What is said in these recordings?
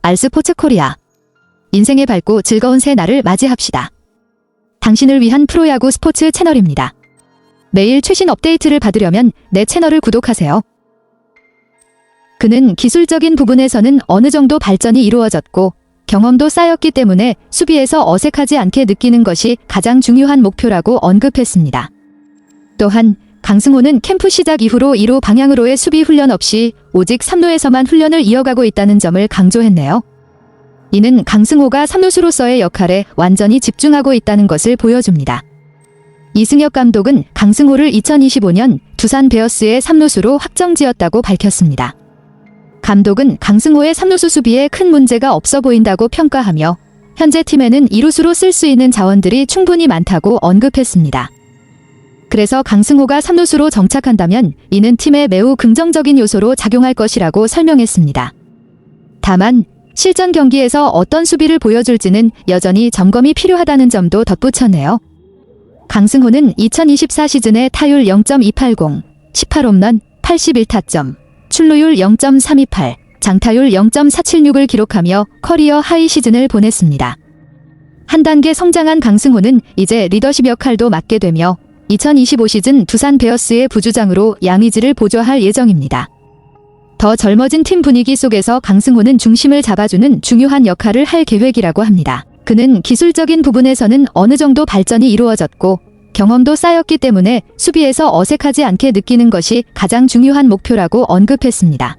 알스포츠코리아. 인생의 밝고 즐거운 새날을 맞이합시다. 당신을 위한 프로야구 스포츠 채널입니다. 매일 최신 업데이트를 받으려면 내 채널을 구독하세요. 그는 기술적인 부분에서는 어느 정도 발전이 이루어졌고 경험도 쌓였기 때문에 수비에서 어색하지 않게 느끼는 것이 가장 중요한 목표라고 언급했습니다. 또한 강승호는 캠프 시작 이후로 2루 방향으로의 수비 훈련 없이 오직 3루에서만 훈련을 이어가고 있다는 점을 강조했네요. 이는 강승호가 3루수로서의 역할에 완전히 집중하고 있다는 것을 보여줍니다. 이승엽 감독은 강승호를 2025년 두산 베어스의 3루수로 확정지었다고 밝혔습니다. 감독은 강승호의 3루수 수비에 큰 문제가 없어 보인다고 평가하며 현재 팀에는 2루수로 쓸 수 있는 자원들이 충분히 많다고 언급했습니다. 그래서 강승호가 3루수로 정착한다면 이는 팀에 매우 긍정적인 요소로 작용할 것이라고 설명했습니다. 다만 실전 경기에서 어떤 수비를 보여줄지는 여전히 점검이 필요하다는 점도 덧붙였네요. 강승호는 2024 시즌에 타율 0.280, 18홈런, 81타점, 출루율 0.328, 장타율 0.476을 기록하며 커리어 하이 시즌을 보냈습니다. 한 단계 성장한 강승호는 이제 리더십 역할도 맡게 되며 2025 시즌 두산 베어스의 부주장으로 양의지를 보좌할 예정입니다. 더 젊어진 팀 분위기 속에서 강승호는 중심을 잡아주는 중요한 역할을 할 계획이라고 합니다. 그는 기술적인 부분에서는 어느 정도 발전이 이루어졌고 경험도 쌓였기 때문에 수비에서 어색하지 않게 느끼는 것이 가장 중요한 목표라고 언급했습니다.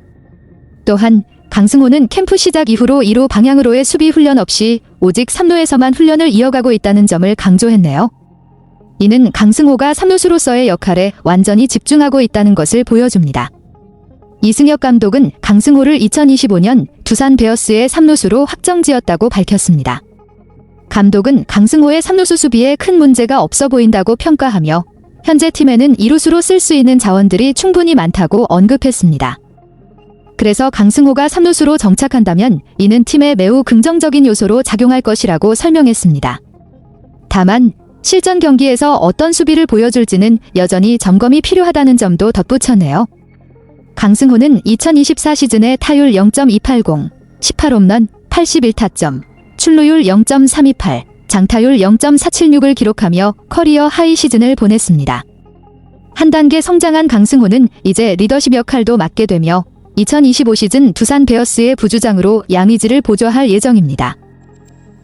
또한 강승호는 캠프 시작 이후로 2루 방향으로의 수비 훈련 없이 오직 3루에서만 훈련을 이어가고 있다는 점을 강조했네요. 이는 강승호가 3루수로서의 역할에 완전히 집중하고 있다는 것을 보여줍니다. 이승엽 감독은 강승호를 2025년 두산 베어스의 3루수로 확정지었다고 밝혔습니다. 감독은 강승호의 3루수 수비에 큰 문제가 없어 보인다고 평가하며 현재 팀에는 2루수로 쓸 수 있는 자원들이 충분히 많다고 언급했습니다. 그래서 강승호가 3루수로 정착한다면 이는 팀에 매우 긍정적인 요소로 작용할 것이라고 설명했습니다. 다만 실전 경기에서 어떤 수비를 보여줄지는 여전히 점검이 필요하다는 점도 덧붙였네요. 강승호는 2024 시즌에 타율 0.280, 18홈런, 81타점, 출루율 0.328, 장타율 0.476을 기록하며 커리어 하이 시즌을 보냈습니다. 한 단계 성장한 강승호는 이제 리더십 역할도 맡게 되며 2025 시즌 두산 베어스의 부주장으로 양의지를 보좌할 예정입니다.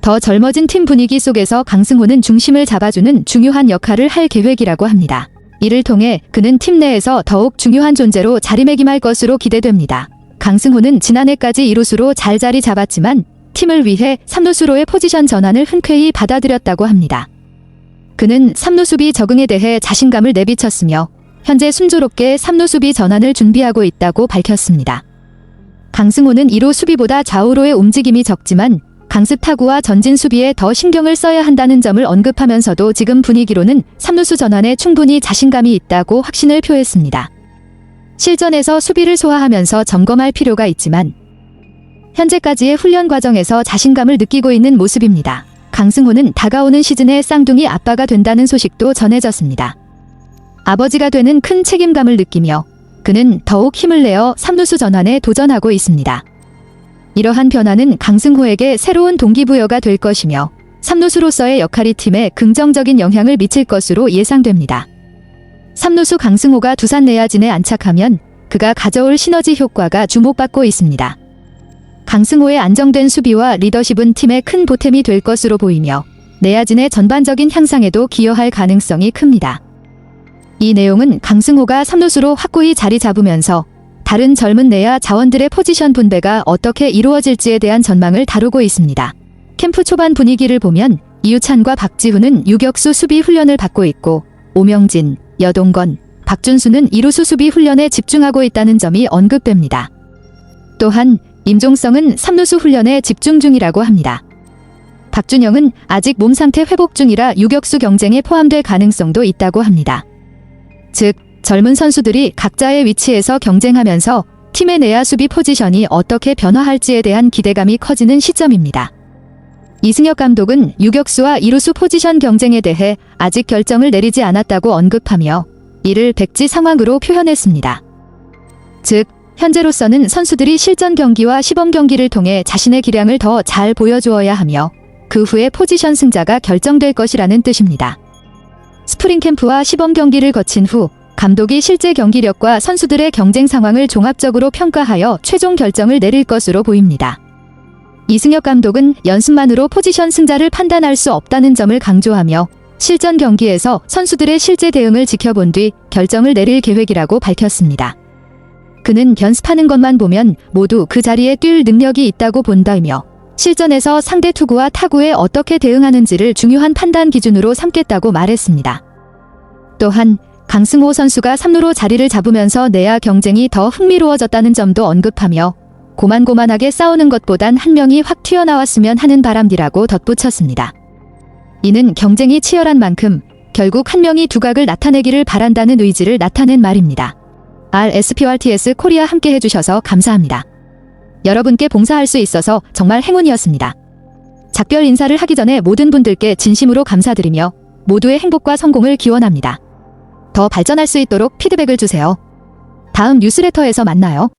더 젊어진 팀 분위기 속에서 강승호는 중심을 잡아주는 중요한 역할을 할 계획이라고 합니다. 이를 통해 그는 팀 내에서 더욱 중요한 존재로 자리매김할 것으로 기대됩니다. 강승호는 지난해까지 2루수로 잘 자리 잡았지만 팀을 위해 3루수로의 포지션 전환을 흔쾌히 받아들였다고 합니다. 그는 3루 수비 적응에 대해 자신감을 내비쳤으며 현재 순조롭게 3루 수비 전환을 준비하고 있다고 밝혔습니다. 강승호는 2루 수비보다 좌우로의 움직임이 적지만 강습 타구와 전진 수비에 더 신경을 써야 한다는 점을 언급하면서도 지금 분위기로는 3루수 전환에 충분히 자신감이 있다고 확신을 표했습니다. 실전에서 수비를 소화하면서 점검할 필요가 있지만 현재까지의 훈련 과정에서 자신감을 느끼고 있는 모습입니다. 강승호는 다가오는 시즌에 쌍둥이 아빠가 된다는 소식도 전해졌습니다. 아버지가 되는 큰 책임감을 느끼며 그는 더욱 힘을 내어 3루수 전환에 도전하고 있습니다. 이러한 변화는 강승호에게 새로운 동기부여가 될 것이며 3루수로서의 역할이 팀에 긍정적인 영향을 미칠 것으로 예상됩니다. 3루수 강승호가 두산 내야진에 안착하면 그가 가져올 시너지 효과가 주목받고 있습니다. 강승호의 안정된 수비와 리더십은 팀에 큰 보탬이 될 것으로 보이며 내야진의 전반적인 향상에도 기여할 가능성이 큽니다. 이 내용은 강승호가 3루수로 확고히 자리 잡으면서 다른 젊은 내야 자원들의 포지션 분배가 어떻게 이루어질지에 대한 전망을 다루고 있습니다. 캠프 초반 분위기를 보면 이유찬과 박지훈은 유격수 수비 훈련을 받고 있고 오명진, 여동건, 박준수는 2루수 수비 훈련에 집중하고 있다는 점이 언급됩니다. 또한 임종성은 3루수 훈련에 집중 중이라고 합니다. 박준영은 아직 몸 상태 회복 중이라 유격수 경쟁에 포함될 가능성도 있다고 합니다. 즉 젊은 선수들이 각자의 위치에서 경쟁하면서 팀의 내야 수비 포지션이 어떻게 변화할지에 대한 기대감이 커지는 시점입니다. 이승엽 감독은 유격수와 2루수 포지션 경쟁에 대해 아직 결정을 내리지 않았다고 언급하며 이를 백지 상황으로 표현했습니다. 즉 현재로서는 선수들이 실전 경기와 시범 경기를 통해 자신의 기량을 더 잘 보여주어야 하며 그 후에 포지션 승자가 결정될 것이라는 뜻입니다. 스프링 캠프와 시범 경기를 거친 후 감독이 실제 경기력과 선수들의 경쟁 상황을 종합적으로 평가하여 최종 결정을 내릴 것으로 보입니다. 이승엽 감독은 연습만으로 포지션 승자를 판단할 수 없다는 점을 강조하며 실전 경기에서 선수들의 실제 대응을 지켜본 뒤 결정을 내릴 계획이라고 밝혔습니다. 그는 연습하는 것만 보면 모두 그 자리에 뛸 능력이 있다고 본다며 실전에서 상대 투구와 타구에 어떻게 대응하는지를 중요한 판단 기준으로 삼겠다고 말했습니다. 또한 강승호 선수가 3루로 자리를 잡으면서 내야 경쟁이 더 흥미로워졌다는 점도 언급하며 고만고만하게 싸우는 것보단 한 명이 확 튀어나왔으면 하는 바람이라고 덧붙였습니다. 이는 경쟁이 치열한 만큼 결국 한 명이 두각을 나타내기를 바란다는 의지를 나타낸 말입니다. RSPRTS 코리아 함께 해주셔서 감사합니다. 여러분께 봉사할 수 있어서 정말 행운이었습니다. 작별 인사를 하기 전에 모든 분들께 진심으로 감사드리며 모두의 행복과 성공을 기원합니다. 더 발전할 수 있도록 피드백을 주세요. 다음 뉴스레터에서 만나요.